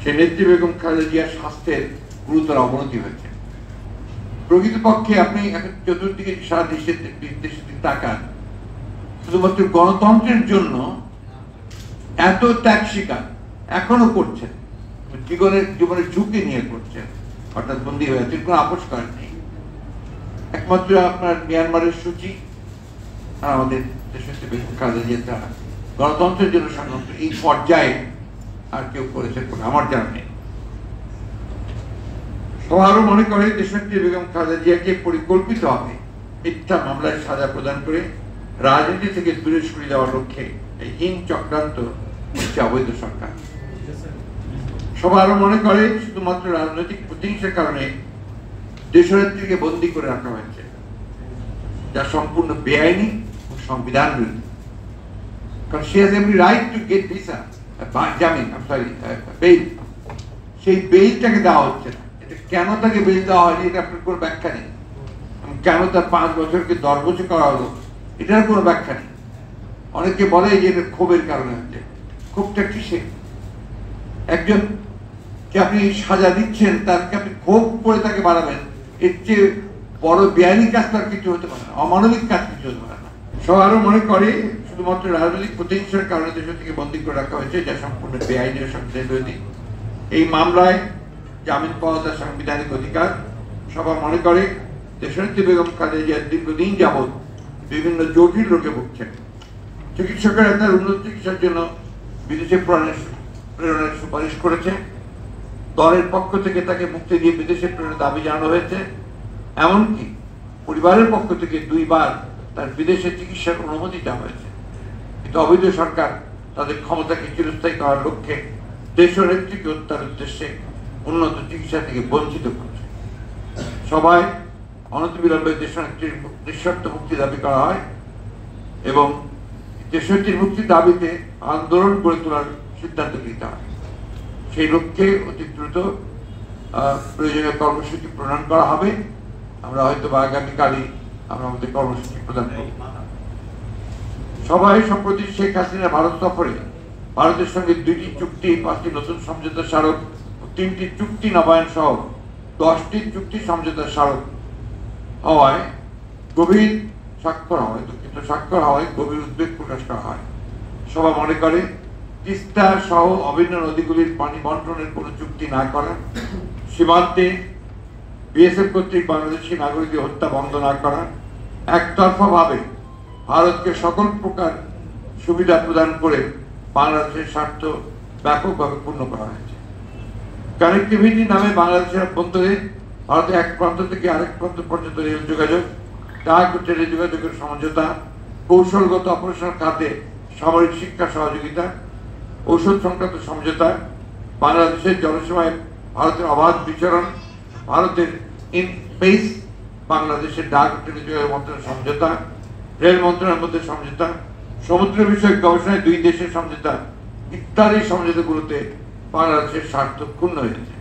সে নেত্রী বেগম খালেদা জিয়ার স্বাস্থ্যের গুরুতর অবনতি হয়েছে। প্রকৃতপক্ষে আপনি এখন চতুর্দিকে সারা দেশের তাকান, শুধুমাত্র গণতন্ত্রের জন্য এত ত্যাগ স্বীকার এখনো করছেন, জীবনের ঝুঁকি নিয়ে করছেন, অর্থাৎ বন্দী হয়ে আছে, কোনো আপোষ করেন নেই। একমাত্র আপনার মিয়ানমারের সূচি আর আমাদের দেশের বেগম খালেদা জিয়া ছাড়া গণতন্ত্রের জন্য সংগ্রাম এই পর্যায়ে আর কেউ করেছে আমার জানা নেই। সবারও মনে করে দেশনেত্রী বেগম খালেদা জিয়াকে পরিকল্পিতভাবে মিথ্যা মামলায় সাজা প্রদান করে রাজনীতি থেকে দূরে সরিয়ে দেওয়ার লক্ষ্যে এই হীন চক্রান্ত হচ্ছে অবৈধ সরকার। সবারও মনে করে শুধুমাত্র রাজনৈতিক প্রতিহিংসার কারণে দেশনেত্রীকে বন্দী করে রাখা হয়েছে, যা সম্পূর্ণ বেআইনি ও সংবিধান বিরোধী। কারণ she has every right to get visa, জামিন, বেইল। সেই বেইলটাকে দেওয়া হচ্ছে না। এটা কেন তাকে বেইল দেওয়া হয়নি এটা আপনার কোনো ব্যাখ্যা নেই। কেন তার 5 বছরকে 10 বছর করা হলো এটার কোনো ব্যাখ্যা নেই। অনেকে বলে যে এটা ক্ষোভের কারণে হচ্ছে। ক্ষোভটা কিসে? একজনকে আপনি সাজা দিচ্ছেন, তাকে আপনি ক্ষোভ করে তাকে বাড়াবেন, এর চেয়ে বড় বেআইনি কাজ তার কিছু হতে পারে না, অমানবিক কাজ কিছু হতে পারে না। সবারও মনে করে শুধুমাত্র রাজনৈতিক প্রতিহিংসার কারণে দেশ থেকে বন্দী করে রাখা হয়েছে, যা সম্পূর্ণ বেআইনি ও সংবিধান বিরোধী। এই মামলায় জামিন পাওয়া তার সাংবিধানিক অধিকার। সবাই মনে করে দেশনেত্রী বেগম খালেদা জিয়া দীর্ঘদিন যাবৎ বিভিন্ন জটিল রোগে ভুগছেন। চিকিৎসকেরা তার উন্নত চিকিৎসার জন্য বিদেশে প্রেরণের সুপারিশ করেছে। দলের পক্ষ থেকে তাকে মুক্তি দিয়ে বিদেশে প্রেরণের দাবি জানানো হয়েছে। এমনকি পরিবারের পক্ষ থেকে 2 বার তার বিদেশে চিকিৎসার অনুমতি দেওয়া হয়েছে। কিন্তু অবৈধ সরকার তাদের ক্ষমতাকে চিরস্থায়ী করার লক্ষ্যে দেশনেত্রীকে হত্যার উদ্দেশ্যে উন্নত চিকিৎসা থেকে বঞ্চিত করছে। সবাই অনতিবিলম্বে দেশনেত্রীর নিঃশর্ত মুক্তি দাবি করা হয় এবং দেশনেত্রীর মুক্তির দাবিতে আন্দোলন গড়ে তোলার সিদ্ধান্ত নিতে হয়। সেই লক্ষ্যে অতি দ্রুত প্রয়োজনীয় কর্মসূচি প্রণয়ন করা হবে। আমরা হয়তো বা আগামীকালই আমরা আমাদের কর্মসূচি প্রদান করব। সবাই সম্প্রতি শেখ হাসিনা ভারত সফরে ভারতের সঙ্গে 2টি চুক্তি, 5টি নতুন সমঝোতা স্মারক ও 3টি চুক্তি নবায়ন সহ 10টি চুক্তি সমঝোতা স্মারক হওয়ায় গভীর স্বাক্ষর হওয়ায় গভীর উদ্বেগ প্রকাশ করা হয়। সবাই মনে করে তিস্তা সহ অভিন্ন নদীগুলির পানি বন্টনের কোনো চুক্তি না করা, সীমান্তে বিএসএফ কর্তৃক বাংলাদেশি নাগরিকদের হত্যা বন্ধ না করা, একতরফাভাবে ভারতকে সকল প্রকার সুবিধা প্রদান করে বাংলাদেশের স্বার্থ ব্যাপকভাবে পূর্ণ করা হয়েছে। কানেক্টিভিটি নামে বাংলাদেশের অভ্যন্তরে ভারতের এক প্রান্ত থেকে আরেক প্রান্ত পর্যন্ত রেল যোগাযোগ, ডাক ও টেলি যোগাযোগের সমঝোতা, কৌশলগত অপারেশনাল খাতে সামরিক শিক্ষা সহযোগিতা, ঔষধ সংক্রান্ত সমঝোতা, বাংলাদেশের জলসীমায় ভারতের অবাধ বিচরণ, ভারতের ইন স্পেস, বাংলাদেশের ডাক ও টেলি যোগাযোগ মন্ত্রণালয়ের সমঝোতা, রেল মন্ত্রণালয়ের মধ্যে সমঝোতা, সমুদ্র বিষয়ক গবেষণায় 2 দেশের সমঝোতা ইত্যাদি সমঝোতাগুলোতে বাংলাদেশের স্বার্থ ক্ষুণ্ণ হয়েছে।